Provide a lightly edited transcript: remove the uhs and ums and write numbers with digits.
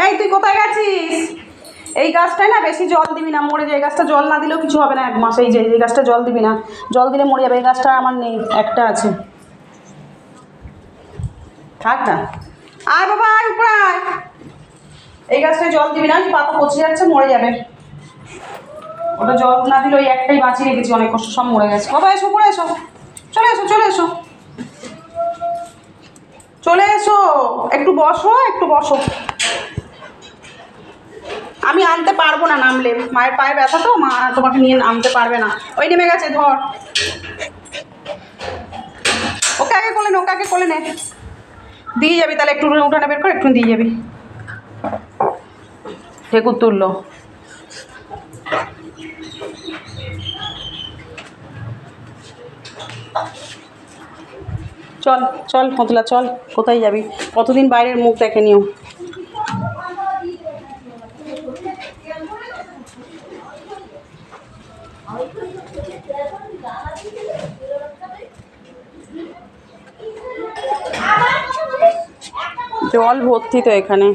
এই তুই কোথায় গেছিস? এই গাছটায় না বেশি জল দিবি না, মরে যায়। এই গাছটা জল না দিলেও কিছু হবে না 1 মাস। এই যে এই গাছটা জল দিবি না, জল দিলে মরে যাবে। এই গাছটা আমার নেই, একটা আছে। থাক না, আয় বাবা আয়, উপরে আয়। এই গাছটায় জল দিবি না, পাতা পচে যাচ্ছে, মরে যাবে। ওটা জল না দিলে ওই একটাই বাঁচিয়ে রেখেছি, অনেক কষ্ট, সব মরে গেছে। বাবা এসো, উপরে এসো, চলে এসো, চলে এসো, চলে এসো, একটু বসো, একটু বসো। আমি আনতে পারবো না নামলে, মায়ের পায়ে ব্যথা তো, মা তোমাকে নিয়ে আনতে পারবে না। ওই নেমে গেছে, ধর ওকে, আগে কোলে নে, ওকে আগে কোলে নে। দিয়ে যাবি তাহলে, একটু উঠানে বের করে একটু দিয়ে যাবি। ঠেকুর তুললো। চল চল ফতলা, চল। কোথায় যাবি? কতদিন বাইরের মুখ দেখেনিও। জল ভর্তি তো এখানে।